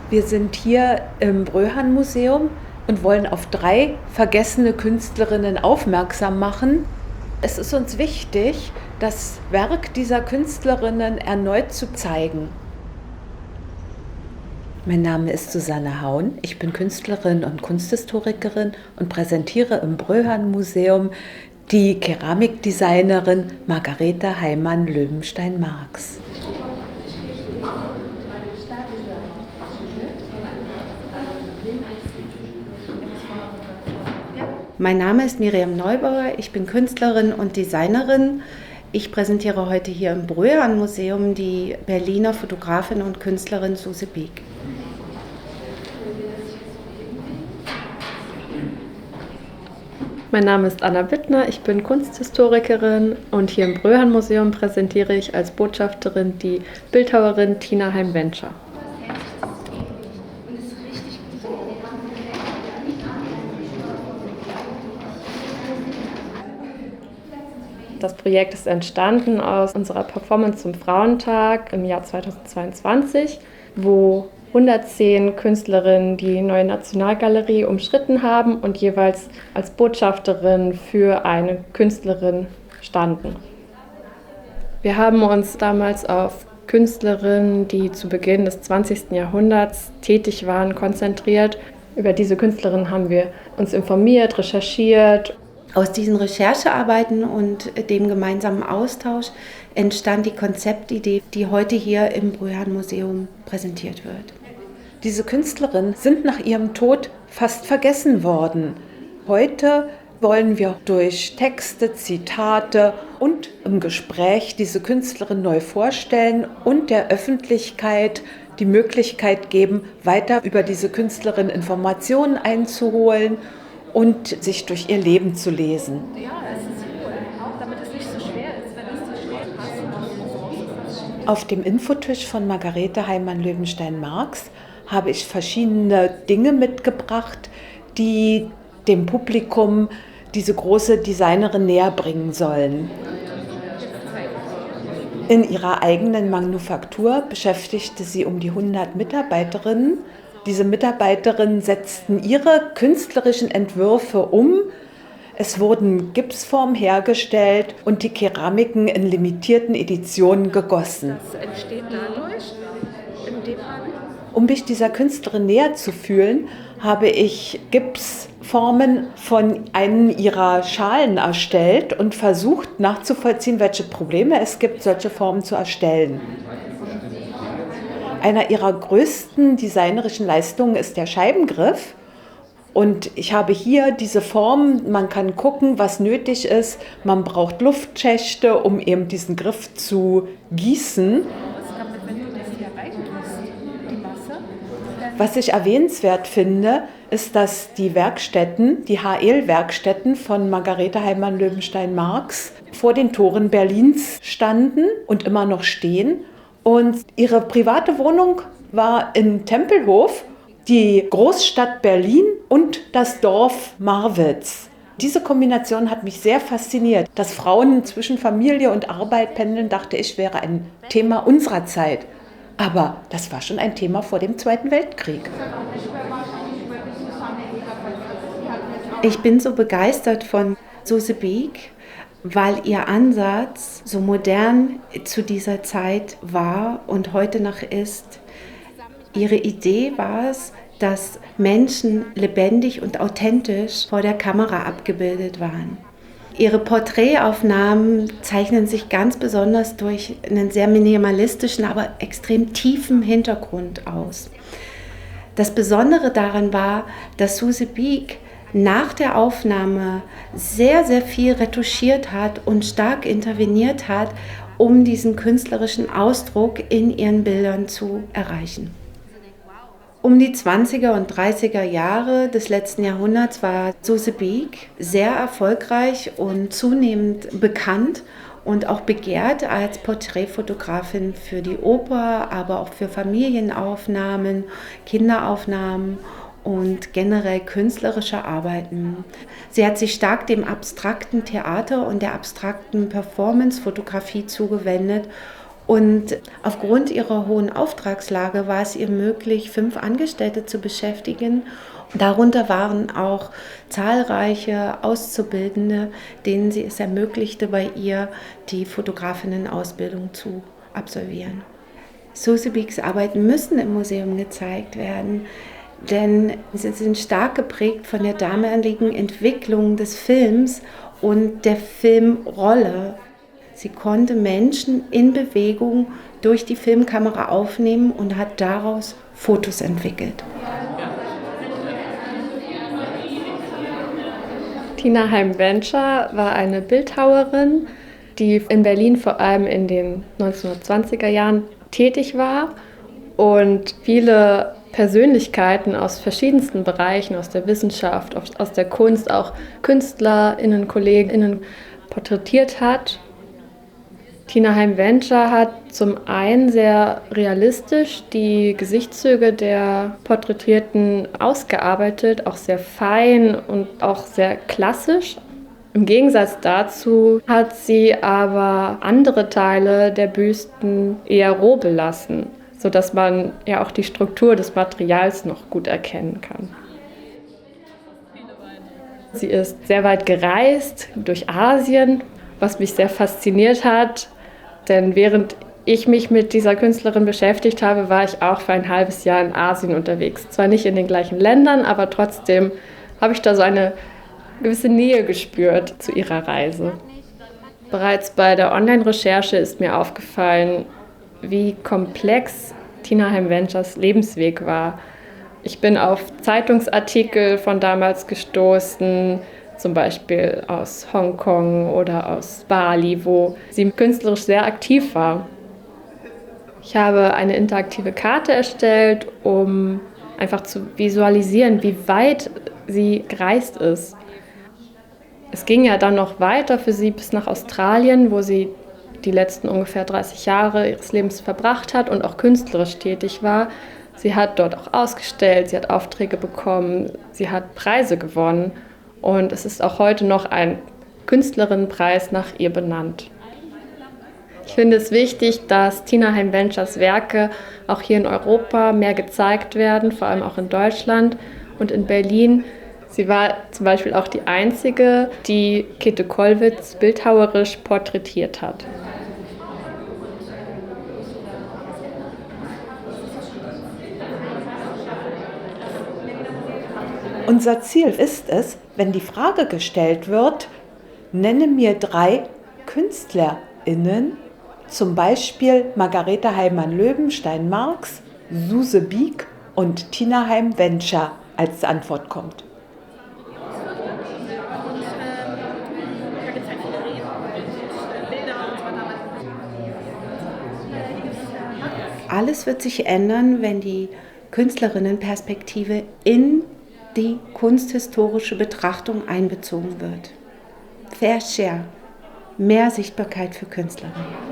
Wir sind hier im Bröhan-Museum und wollen auf 3 vergessene Künstlerinnen aufmerksam machen. Es ist uns wichtig, das Werk dieser Künstlerinnen erneut zu zeigen. Mein Name ist Susanne Haun, ich bin Künstlerin und Kunsthistorikerin und präsentiere im Bröhan-Museum die Keramikdesignerin Margarethe Heimann-Löwenstein-Marx. Mein Name ist Miriam Neubauer, ich bin Künstlerin und Designerin. Ich präsentiere heute hier im Bröhan-Museum die Berliner Fotografin und Künstlerin Suse Beek. Mein Name ist Anna Wittner, ich bin Kunsthistorikerin und hier im Bröhan-Museum präsentiere ich als Botschafterin die Bildhauerin Tina Heim-Venture. Das Projekt ist entstanden aus unserer Performance zum Frauentag im Jahr 2022, wo 110 Künstlerinnen die Neue Nationalgalerie umschritten haben und jeweils als Botschafterin für eine Künstlerin standen. Wir haben uns damals auf Künstlerinnen, die zu Beginn des 20. Jahrhunderts tätig waren, konzentriert. Über diese Künstlerinnen haben wir uns informiert, recherchiert. Aus diesen Recherchearbeiten und dem gemeinsamen Austausch entstand die Konzeptidee, die heute hier im Bröhan-Museum präsentiert wird. Diese Künstlerinnen sind nach ihrem Tod fast vergessen worden. Heute wollen wir durch Texte, Zitate und im Gespräch diese Künstlerin neu vorstellen und der Öffentlichkeit die Möglichkeit geben, weiter über diese Künstlerin Informationen einzuholen und sich durch ihr Leben zu lesen. Ja, es ist cool, auch damit es nicht so schwer ist, wenn es zu schnell passt. Auf dem Infotisch von Margarethe Heimann-Löwenstein-Marx habe ich verschiedene Dinge mitgebracht, die dem Publikum diese große Designerin näher bringen sollen. In ihrer eigenen Manufaktur beschäftigte sie um die 100 Mitarbeiterinnen. Diese Mitarbeiterinnen setzten ihre künstlerischen Entwürfe um. Es wurden Gipsformen hergestellt und die Keramiken in limitierten Editionen gegossen. Das entsteht dadurch, indem man... Um mich dieser Künstlerin näher zu fühlen, habe ich Gipsformen von einem ihrer Schalen erstellt und versucht nachzuvollziehen, welche Probleme es gibt, solche Formen zu erstellen. Einer ihrer größten designerischen Leistungen ist der Scheibengriff. Und ich habe hier diese Form, man kann gucken, was nötig ist. Man braucht Luftschächte, um eben diesen Griff zu gießen. Was ich erwähnenswert finde, ist, dass die Werkstätten, die HL-Werkstätten von Margarethe Heimann-Löwenstein-Marx vor den Toren Berlins standen und immer noch stehen. Und ihre private Wohnung war in Tempelhof, die Großstadt Berlin und das Dorf Marwitz. Diese Kombination hat mich sehr fasziniert. Dass Frauen zwischen Familie und Arbeit pendeln, dachte ich, wäre ein Thema unserer Zeit. Aber das war schon ein Thema vor dem Zweiten Weltkrieg. Ich bin so begeistert von Suse Beek, weil ihr Ansatz so modern zu dieser Zeit war und heute noch ist. Ihre Idee war es, dass Menschen lebendig und authentisch vor der Kamera abgebildet waren. Ihre Porträtaufnahmen zeichnen sich ganz besonders durch einen sehr minimalistischen, aber extrem tiefen Hintergrund aus. Das Besondere daran war, dass Suse Beek nach der Aufnahme sehr, sehr viel retuschiert hat und stark interveniert hat, um diesen künstlerischen Ausdruck in ihren Bildern zu erreichen. Um die 20er und 30er Jahre des letzten Jahrhunderts war Suse Beek sehr erfolgreich und zunehmend bekannt und auch begehrt als Porträtfotografin für die Oper, aber auch für Familienaufnahmen, Kinderaufnahmen und generell künstlerische Arbeiten. Sie hat sich stark dem abstrakten Theater und der abstrakten Performance-Fotografie zugewendet Und aufgrund ihrer hohen Auftragslage war es ihr möglich, 5 Angestellte zu beschäftigen. Darunter waren auch zahlreiche Auszubildende, denen sie es ermöglichte, bei ihr die Fotografinnenausbildung zu absolvieren. Susie Beeks Arbeiten müssen im Museum gezeigt werden, denn sie sind stark geprägt von der damaligen Entwicklung des Films und der Filmrolle. Sie konnte Menschen in Bewegung durch die Filmkamera aufnehmen und hat daraus Fotos entwickelt. Tina Haim-Venture war eine Bildhauerin, die in Berlin vor allem in den 1920er Jahren tätig war und viele Persönlichkeiten aus verschiedensten Bereichen, aus der Wissenschaft, aus der Kunst, auch KünstlerInnen, KollegInnen porträtiert hat. Tina Haim-Venture hat zum einen sehr realistisch die Gesichtszüge der Porträtierten ausgearbeitet, auch sehr fein und auch sehr klassisch. Im Gegensatz dazu hat sie aber andere Teile der Büsten eher roh belassen, sodass man ja auch die Struktur des Materials noch gut erkennen kann. Sie ist sehr weit gereist durch Asien, was mich sehr fasziniert hat. Denn während ich mich mit dieser Künstlerin beschäftigt habe, war ich auch für ein halbes Jahr in Asien unterwegs. Zwar nicht in den gleichen Ländern, aber trotzdem habe ich da so eine gewisse Nähe gespürt zu ihrer Reise. Bereits bei der Online-Recherche ist mir aufgefallen, wie komplex Tina Haim-Ventures Lebensweg war. Ich bin auf Zeitungsartikel von damals gestoßen, zum Beispiel aus Hongkong oder aus Bali, wo sie künstlerisch sehr aktiv war. Ich habe eine interaktive Karte erstellt, um einfach zu visualisieren, wie weit sie gereist ist. Es ging ja dann noch weiter für sie bis nach Australien, wo sie die letzten ungefähr 30 Jahre ihres Lebens verbracht hat und auch künstlerisch tätig war. Sie hat dort auch ausgestellt, sie hat Aufträge bekommen, sie hat Preise gewonnen. Und es ist auch heute noch ein Künstlerinnenpreis nach ihr benannt. Ich finde es wichtig, dass Tina Haim-Ventures Werke auch hier in Europa mehr gezeigt werden, vor allem auch in Deutschland und in Berlin. Sie war zum Beispiel auch die einzige, die Käthe Kollwitz bildhauerisch porträtiert hat. Unser Ziel ist es, wenn die Frage gestellt wird, nenne mir 3 KünstlerInnen, zum Beispiel Margarete Heimann-Löwenstein-Marx, Suse Biek und Tina Haim-Venture als Antwort kommt. Alles wird sich ändern, wenn die Künstlerinnenperspektive in die kunsthistorische Betrachtung einbezogen wird. Fair Share, mehr Sichtbarkeit für Künstlerinnen.